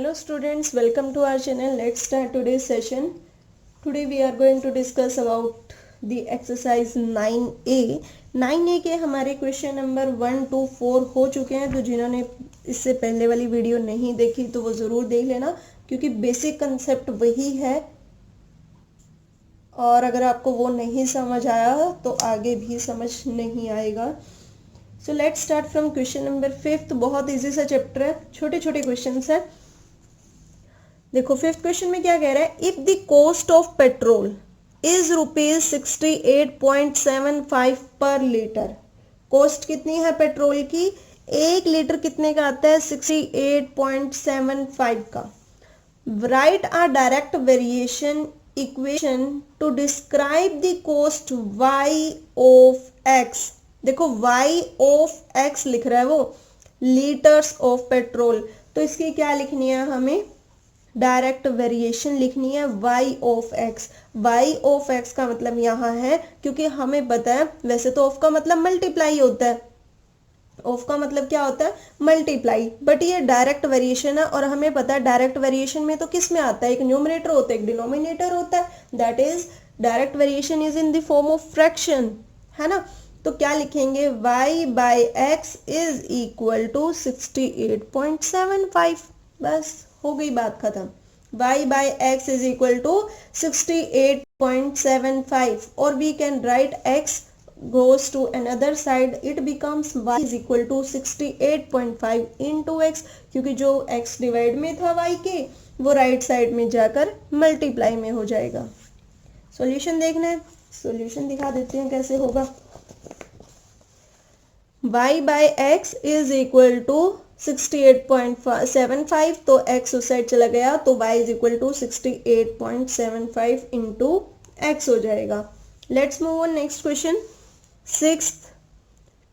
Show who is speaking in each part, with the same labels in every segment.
Speaker 1: Hello students, welcome to our channel. Let's start today's session. Today we are going to discuss about the exercise 9A. 9A के हमारे question number 1 to 4 हो चुके हैं, तो जिन्होंने इससे पहले वाली वीडियो नहीं देखी तो वो ज़रूर देख लेना, क्योंकि बेसिक कंसेप्ट वही है और अगर आपको वो नहीं समझ आया तो आगे भी समझ नहीं आएगा. So let's start from question number 5. बहुत इजी सा चैप्टर है, छोटे छोटे क्वेश्चन है. देखो 5th क्वेश्चन में क्या कह रहा है. If the cost of petrol is ₹68.75 पर लीटर. कॉस्ट कितनी है पेट्रोल की? 1 लीटर कितने का आता है? 68.75 का. Right a direct variation equation two describe the cost y of x. देखो y ऑफ x लिख रहा है वो, लीटर्स ऑफ पेट्रोल, तो इसकी क्या लिखनी है हमें? डायरेक्ट वेरिएशन लिखनी है y of x. y of x का मतलब यहाँ है, क्योंकि हमें पता है वैसे तो ऑफ का मतलब मल्टीप्लाई होता है, ऑफ का मतलब क्या होता है? मल्टीप्लाई, बट ये डायरेक्ट वेरिएशन है और हमें पता है डायरेक्ट वेरिएशन में तो किस में आता है? एक न्यूमरेटर होता है, एक डिनोमिनेटर होता है. That is direct variation is in the form of fraction, है ना. तो क्या लिखेंगे? y by x is equal to 68.75. बस हो गई बात खत्म. y by x is equal to 68.75 और we can write x goes to another side, it becomes y is equal to 68.5 into x, क्योंकि जो x डिवाइड में था y के वो राइट साइड में जाकर मल्टीप्लाई में हो जाएगा. सॉल्यूशन देखना है, सॉल्यूशन दिखा देते हैं कैसे होगा. y by x is equal to 68.75, तो x उस साइड चला गया तो y is equal to 68.75 into x हो जाएगा. Let's move on next question. 6th,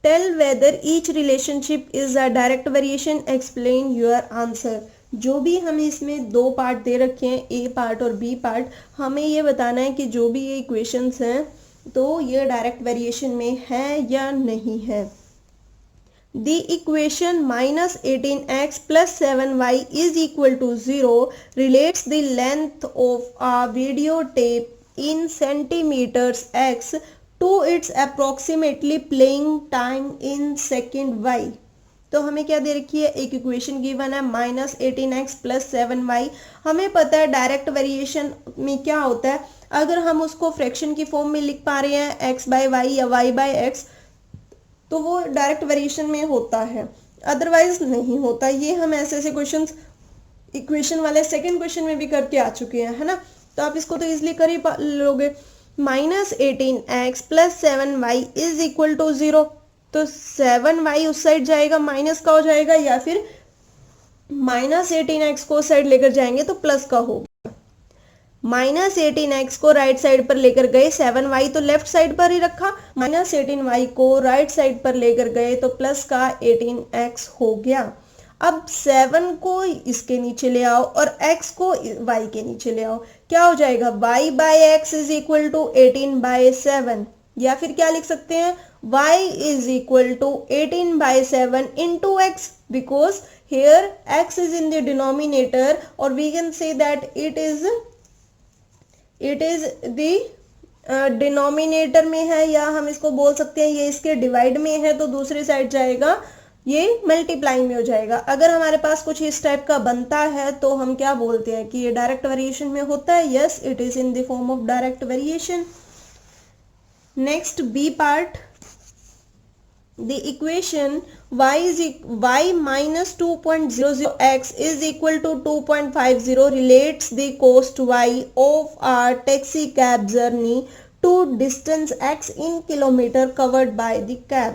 Speaker 1: tell whether each relationship is a direct variation, explain your answer. जो भी हमें इसमें दो पार्ट दे रखे हैं, ए पार्ट और बी पार्ट, हमें ये बताना है कि जो भी ये इक्वेशंस हैं तो ये डायरेक्ट वेरिएशन में है या नहीं है. The equation -18x plus 7y is equal to 0 relates the length of a videotape in centimeters x to its approximately playing time in second y. तो हमें क्या दे रखी है? एक इक्वेशन गिवन है -18x plus 7y. हमें पता है डायरेक्ट वेरिएशन में क्या होता है, अगर हम उसको फ्रैक्शन की फॉर्म में लिख पा रहे हैं x बाई वाई या y बाई एक्स, तो वो डायरेक्ट वेरिएशन में होता है, अदरवाइज नहीं होता. ये हम ऐसे ऐसे क्वेश्चंस इक्वेशन वाले सेकंड क्वेश्चन में भी करके आ चुके हैं, है ना. तो आप इसको तो इजीली कर ही लोगे. -18x plus 7y is equal to 0, तो 7y उस साइड जाएगा माइनस का हो जाएगा, या फिर -18x को उस साइड लेकर जाएंगे तो प्लस का होगा. -18x को राइट साइड पर लेकर गए, 7y तो लेफ्ट साइड पर ही रखा, -18y को राइट साइड पर लेकर गए तो प्लस का 18x हो गया. अब 7 को इसके नीचे ले आओ और x को y के नीचे ले आओ, क्या हो जाएगा? y by x is equal to 18/7, या फिर क्या लिख सकते हैं? y is equal to 18/7 into X, because here x is in the denominator और we can say that it is the denominator में है, या हम इसको बोल सकते हैं ये इसके डिवाइड में है, तो दूसरी साइड जाएगा ये मल्टीप्लाई में हो जाएगा. अगर हमारे पास कुछ इस टाइप का बनता है तो हम क्या बोलते हैं कि ये डायरेक्ट वेरिएशन में होता है. Yes, it is in the form of direct variation. Next B part. The equation y minus 2.00x is equal to 2.50 relates the cost y of a taxi cab journey to distance x in kilometer covered by the cab.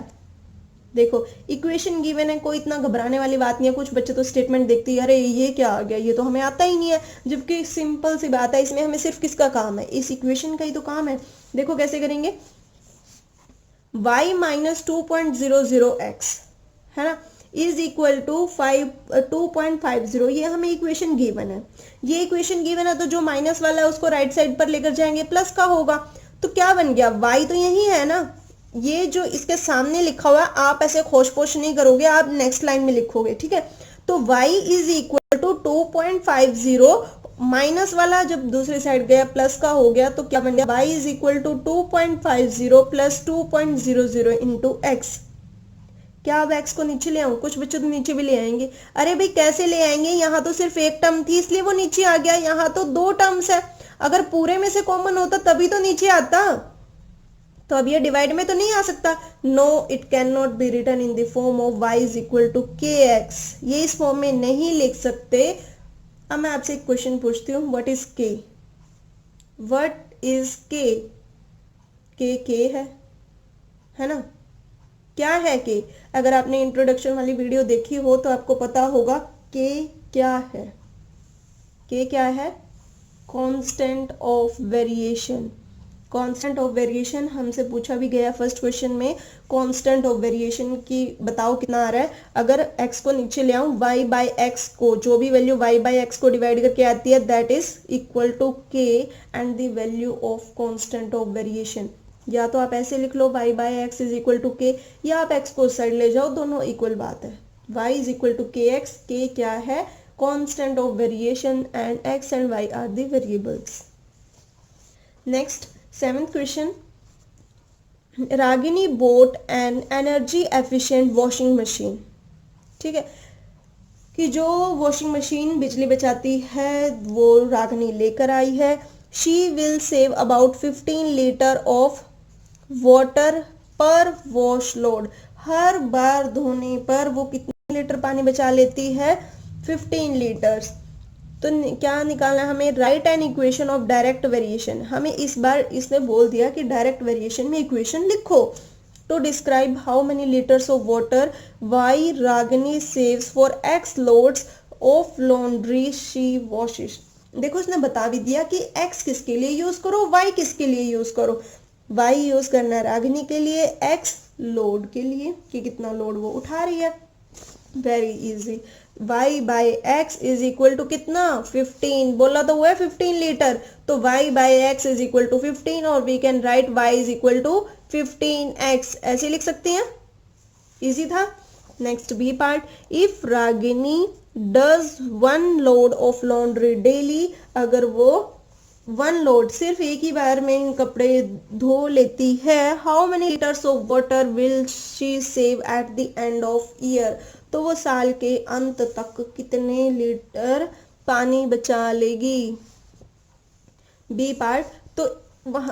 Speaker 1: देखो equation given है, कोई इतना घबराने वाली बात नहीं है. कुछ बच्चे तो स्टेटमेंट देखते हैं, अरे ये क्या आ गया, ये तो हमें आता ही नहीं है, जबकि सिंपल सी बात है. इसमें हमें सिर्फ किसका काम है? इस इक्वेशन का ही तो काम है. देखो कैसे करेंगे. y माइनस 2.00x है ना, इज इक्वल टू 2.50. ये हमें इक्वेशन गिवन है. ये इक्वेशन गिवन है तो जो माइनस वाला है उसको राइट साइड पर लेकर जाएंगे, प्लस का होगा. तो क्या बन गया? y तो यही है ना, ये जो इसके सामने लिखा हुआ है आप ऐसे खोज पोछ नहीं करोगे, आप नेक्स्ट लाइन में लिखोगे, ठीक है. तो y is equal to 2.50, minus वाला जब दूसरी साइड गया प्लस का हो गया तो क्या बन गया, y is equal to 2.50 plus 2.00 into x. क्या अब x को नीचे ले आऊं? कुछ बच्चों तो नीचे भी ले आएंगे। अरे भाई कैसे ले आएंगे, यहाँ तो सिर्फ एक टर्म थी इसलिए वो नीचे आ गया, यहाँ तो दो टर्म्स है, अगर पूरे में से कॉमन होता तभी तो नीचे आता। तो अब ये डिवाइड में तो नहीं आ सकता। No, it can not be written in the form of y is equal to के एक्स, ये इस फॉर्म में नहीं लिख सकते। अब मैं आपसे एक क्वेश्चन पूछती हूँ, what is k? What is k? k है ना? क्या है k? अगर आपने इंट्रोडक्शन वाली वीडियो देखी हो तो आपको पता होगा k क्या है। k क्या है? Constant of variation. Constant of variation हमसे पूछा भी गया फर्स्ट क्वेश्चन में। कांस्टेंट ऑफ वेरिएशन की बताओ कितना आ रहा है। अगर x को नीचे ले आऊं, y बाई एक्स को, जो भी वैल्यू y बाई एक्स को डिवाइड करके आती है that is equal to k and the value of constant of variation. या तो आप ऐसे लिख लो y by x is equal to k, या आप x को उस साइड ले जाओ, दोनों इक्वल बात है। y इज इक्वल टू के एक्स, k क्या है? Constant of variation, and x and y are the variables. Next 7th question, Ragini bought an energy efficient washing machine. ठीक है, कि जो वॉशिंग मशीन बिजली बचाती है वो रागिनी लेकर आई है। She will save about 15 litre of water पर वॉश लोड। हर बार धोने पर वो कितने लीटर पानी बचा लेती है? 15 लीटर्स। तो क्या निकालना है हमें? Write an equation of direct variation. हमें इस बार इसने बोल दिया कि डायरेक्ट वेरिएशन में इक्वेशन लिखो। To describe how many litres of water y Ragini saves for x loads of laundry she washes. देखो इसने बता भी दिया कि x किसके लिए यूज करो, y किसके लिए यूज करो। y यूज करना है रागिनी के लिए, x लोड के लिए कि कितना लोड वो उठा रही है। Very easy. y by x is equal to कितना? 15। बोला तो हुआ है 15 लीटर, तो y by x is equal to 15 और we can write y is equal to 15x, ऐसे लिख सकते हैं। इजी था। Next B part, if Ragini does 1 load of laundry daily, अगर वो 1 लोड सिर्फ एक ही बार में कपड़े धो लेती है, how many litres of water will she save at the end of year. तो वो साल के अंत तक कितने लीटर पानी बचा लेगी। बी पार्ट, तो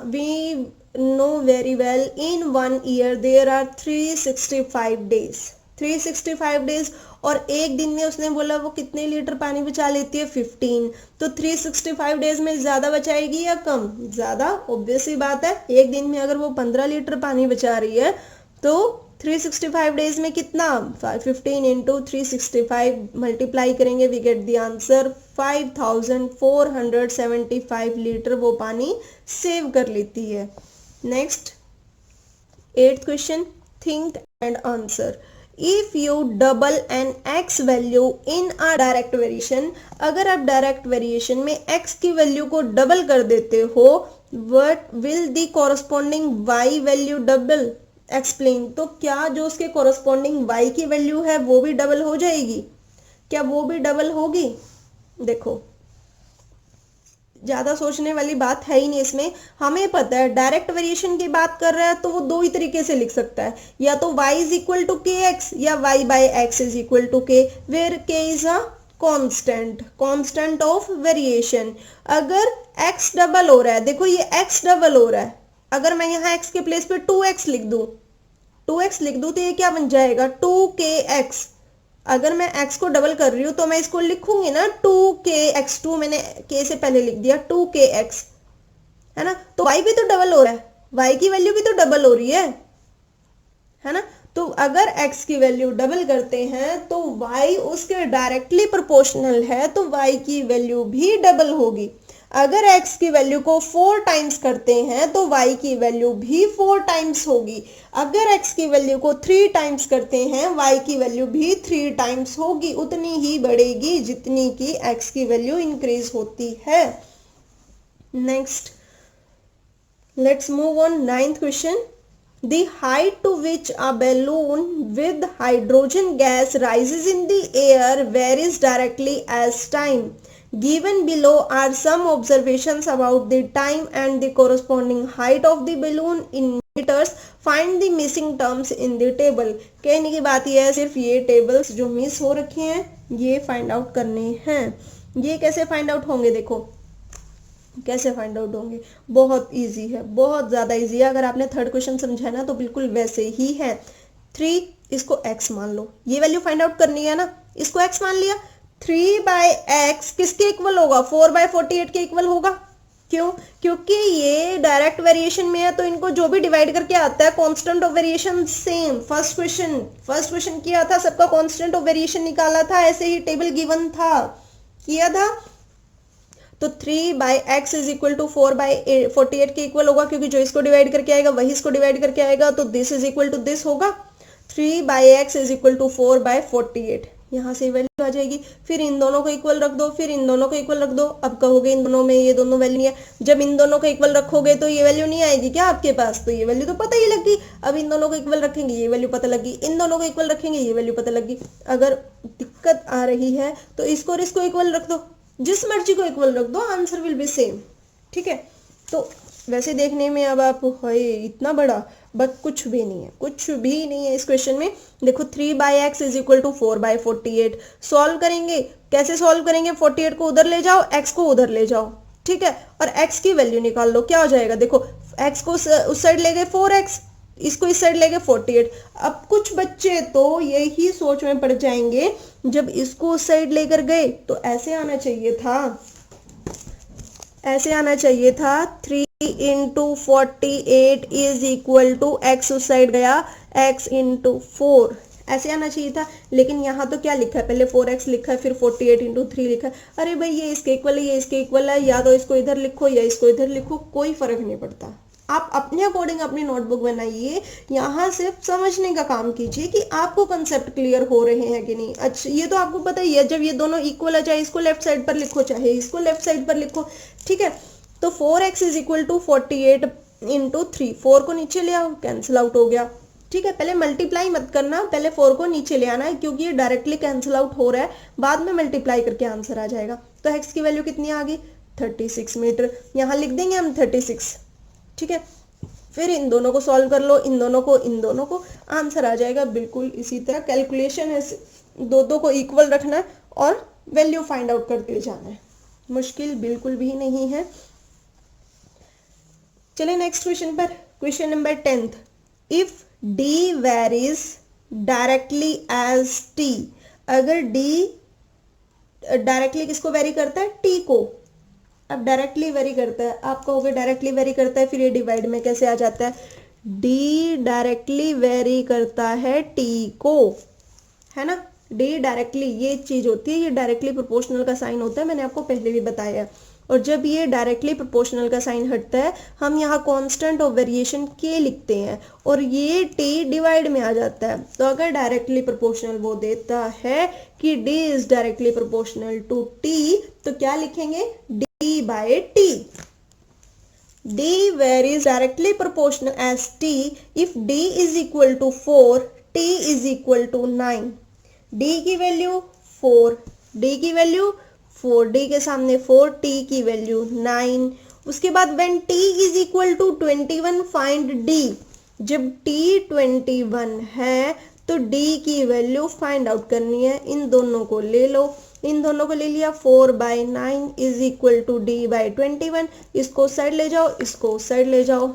Speaker 1: we know very well in 1 year there are 365 days. 365 days और एक दिन में उसने बोला वो कितने लीटर पानी बचा लेती है? 15। तो 365 डेज में ज्यादा बचाएगी या कम? ज्यादा, ऑब्वियस सी बात है। एक दिन में अगर वो 15 लीटर पानी बचा रही है तो 365 डेज में कितना? 15 इंटू 365 मल्टीप्लाई करेंगे, we get the answer 5475 litre वो पानी सेव कर लेती है। Next 8th question, think and answer. If you double an x value in a direct variation, अगर आप डायरेक्ट वेरिएशन में x की वैल्यू को डबल कर देते हो, what will the corresponding y value double? Explain. तो क्या जो उसके कॉरस्पॉन्डिंग y की वैल्यू है वो भी डबल हो जाएगी? क्या वो भी डबल होगी? देखो ज्यादा सोचने वाली बात है ही नहीं इसमें। हमें पता है डायरेक्ट वेरिएशन की बात कर रहा है तो वो दो ही तरीके से लिख सकता है, या तो y इज इक्वल टू के एक्स या y by x is equal to K, where k is a constant of variation. अगर x डबल हो रहा है, देखो ये x डबल हो रहा है, अगर मैं यहाँ x के प्लेस पे 2x लिख दूं, 2x लिख दूं तो ये क्या बन जाएगा? 2kx। अगर मैं x को डबल कर रही हूं तो मैं इसको लिखूंगी ना 2kx, 2 मैंने k से पहले लिख दिया 2kx, है ना। तो y भी तो डबल हो रहा है, y की वैल्यू भी तो डबल हो रही है ना। तो अगर x की वैल्यू डबल करते हैं तो y उसके डायरेक्टली प्रोपोर्शनल है, तो y की वैल्यू भी डबल होगी। अगर x की वैल्यू को 4 टाइम्स करते हैं तो y की वैल्यू भी 4 टाइम्स होगी। अगर x की वैल्यू को 3 टाइम्स करते हैं y की वैल्यू भी 3 टाइम्स होगी, उतनी ही बढ़ेगी जितनी की x की वैल्यू इंक्रीज होती है। Next let's move on 9th question. The height to which a balloon with hydrogen gas rises in the air varies directly as time. Given below are some observations about the time and the corresponding height of the balloon in meters. Find the missing terms in the table. कहने की बात यह है, सिर्फ ये tables जो miss हो रखे हैं ये फाइंड आउट करने हैं। ये कैसे फाइंड आउट होंगे, देखो कैसे फाइंड आउट होंगे, बहुत इजी है, बहुत ज़्यादा इजी है। अगर आपने थर्ड क्वेश्चन समझा है ना तो बिल्कुल वैसे ही है। 3 इसको x मान लो, ये वैल्यू फाइंड आउट करनी है ना, इसको x मान लिया। 3/x किसके इक्वल होगा, 4/48 के इक्वल होगा। क्यों, क्योंकि ये डायरेक्ट वेरिएशन में है तो इनको जो भी डिवाइड करके आता है constant of variation same. First question किया था, सबका कांस्टेंट ऑफ वेरिएशन निकाला था, ऐसे ही टेबल गिवन था, किया था। तो 3/x इज इक्वल टू 4/48 के इक्वल होगा, क्योंकि जो इसको डिवाइड करके आएगा वही इसको डिवाइड करके आएगा, तो this is equal to this होगा। 3/x इज इक्वल टू 4/48, यहाँ से वैल्यू आ जाएगी। फिर इन दोनों को इक्वल रख दो, फिर इन दोनों को इक्वल रख दो। अब कहोगे इन दोनों में ये दोनों वैल्यू नहीं है, जब इन दोनों को इक्वल रखोगे तो ये वैल्यू नहीं आएगी क्या आपके पास, तो ये वैल्यू तो पता ही लगी। अब इन दोनों को इक्वल रखेंगे ये वैल्यू पता लगी, इन दोनों को इक्वल रखेंगे ये वैल्यू पता लगी। अगर दिक्कत आ रही है तो इसको और इसको इक्वल रख दो, जिस मर्जी को इक्वल रख दो, आंसर विल बी सेम। ठीक है, तो वैसे देखने में अब आप है इतना बड़ा, बट कुछ भी नहीं है, कुछ भी नहीं है इस क्वेश्चन में। देखो 3/x is equal to 4/48, solve करेंगे, कैसे सॉल्व करेंगे, 48 को उधर ले जाओ, x को उधर ले जाओ, ठीक है, और x की वैल्यू निकाल लो, क्या हो जाएगा। देखो x को उस साइड ले गए 4x, इसको इस साइड ले गए 48। अब कुछ बच्चे तो यही सोच में पड़ जाएंगे, जब इसको उस साइड लेकर गए तो ऐसे आना चाहिए था, ऐसे आना चाहिए था 3 into 48 is equal to x, उस साइड गया x इंटू 4, ऐसे आना चाहिए था। लेकिन यहाँ तो क्या लिखा है, पहले 4x लिखा है, फिर 48 इंटू 3 लिखा है। अरे भाई ये इसके इक्वल है, ये इसके इक्वल है, या तो इसको इधर लिखो या इसको इधर लिखो, कोई फर्क नहीं पड़ता। आप अपने अकॉर्डिंग अपनी नोटबुक बनाइए, यहाँ सिर्फ समझने का काम कीजिए कि आपको कंसेप्ट क्लियर हो रहे हैं कि नहीं। अच्छा ये तो आपको पता ही है, जब ये दोनों इक्वल है, चाहे इसको लेफ्ट साइड पर लिखो चाहे इसको लेफ्ट साइड पर लिखो, ठीक है। तो 4x is equal to 48 into 3, 4 को नीचे ले आओ, कैंसिल आउट हो गया, ठीक है। पहले मल्टीप्लाई मत करना, पहले 4 को नीचे ले आना है, क्योंकि ये डायरेक्टली कैंसिल आउट हो रहा है, बाद में मल्टीप्लाई करके आंसर आ जाएगा। तो x की वैल्यू कितनी आ गई, 36 मीटर, यहाँ लिख देंगे हम 36, ठीक है। फिर इन दोनों को सॉल्व कर लो, इन दोनों को, आंसर आ जाएगा बिल्कुल इसी तरह। कैलकुलेशन है, दो को इक्वल रखना है और वैल्यू फाइंड आउट करते जाना है, मुश्किल बिल्कुल भी नहीं है। चलिए नेक्स्ट क्वेश्चन पर, question number 10th। If d varies directly as t, अगर d डायरेक्टली किसको वेरी करता है, t को। अब डायरेक्टली वेरी करता है, आप कहोगे डायरेक्टली वेरी करता है, फिर ये डिवाइड में कैसे आ जाता है। d डायरेक्टली वेरी करता है t को, है ना, d डायरेक्टली ये चीज होती है, ये डायरेक्टली प्रोपोर्शनल का साइन होता है, मैंने आपको पहले भी बताया। और जब ये डायरेक्टली प्रोपोर्शनल का साइन हटता है, हम यहाँ कांस्टेंट ऑफ वेरिएशन k लिखते हैं और ये t डिवाइड में आ जाता है। तो अगर डायरेक्टली प्रोपोर्शनल वो देता है कि d is directly proportional to t, तो क्या लिखेंगे, d by t। d varies directly proportional as t if d is equal to 4, t is equal to 9। d की वैल्यू 4, d की वैल्यू 4, d के सामने 4, t की वैल्यू 9। उसके बाद when t is equal to 21 find d, जब t 21 है तो d की वैल्यू फाइंड आउट करनी है। इन दोनों को ले लो, इन दोनों को ले लिया, 4/9 इज इक्वल टू d/21, इसको साइड ले जाओ, इसको साइड ले जाओ,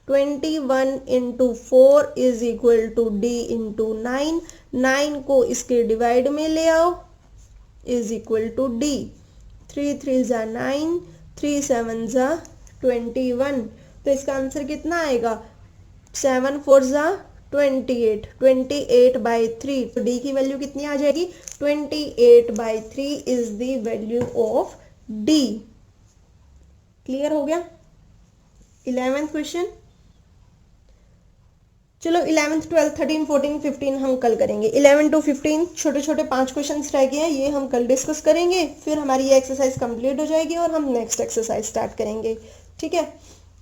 Speaker 1: 21 into 4 is equal to d into 9, 9 को इसके डिवाइड में ले आओ, इज इक्वल टू d, 3 3 जा 9, 3 7 जा 21। तो इसका आंसर कितना आएगा, 7 4 जा 28, 28/3। तो d की वैल्यू कितनी आ जाएगी, 28/3 is the value of d। Clear हो गया। 11th क्वेश्चन, चलो 11th 12th 13 14 15 हम कल करेंगे। 11 to 15 छोटे छोटे 5 क्वेश्चन रह गए हैं, ये हम कल डिस्कस करेंगे, फिर हमारी ये एक्सरसाइज कंप्लीट हो जाएगी और हम नेक्स्ट एक्सरसाइज स्टार्ट करेंगे, ठीक है।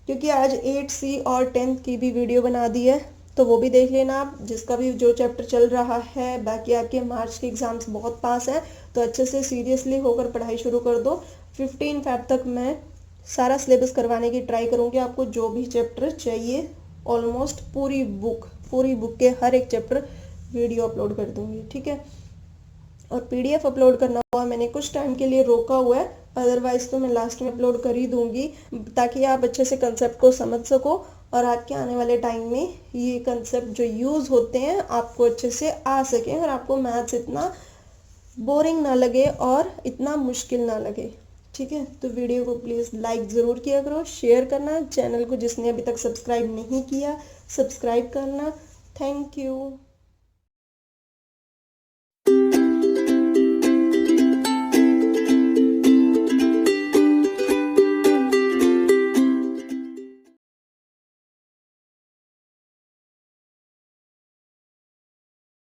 Speaker 1: क्योंकि आज 8C और 10th की भी वीडियो बना दी है, तो वो भी देख लेना आप, जिसका भी जो चैप्टर चल रहा है। बाकी आपके मार्च के एग्ज़ाम्स बहुत पास हैं, तो अच्छे से सीरियसली होकर पढ़ाई शुरू कर दो। 15 फ़रवरी तक मैं सारा सिलेबस करवाने की ट्राई करूँगी। आपको जो भी चैप्टर चाहिए ऑलमोस्ट पूरी बुक के हर एक चैप्टर वीडियो अपलोड कर दूँगी, ठीक है। और PDF अपलोड करना हुआ मैंने कुछ टाइम के लिए रोका हुआ है, अदरवाइज तो मैं लास्ट में अपलोड कर ही दूंगी, ताकि आप अच्छे से कंसेप्ट को समझ सको और आपके आने वाले टाइम में ये कंसेप्ट जो यूज़ होते हैं आपको अच्छे से आ सके और आपको मैथ्स इतना बोरिंग ना लगे और इतना मुश्किल ना लगे, ठीक है। तो वीडियो को प्लीज़ लाइक ज़रूर किया करो, शेयर करना, चैनल को जिसने अभी तक सब्सक्राइब नहीं किया सब्सक्राइब करना। Thank you.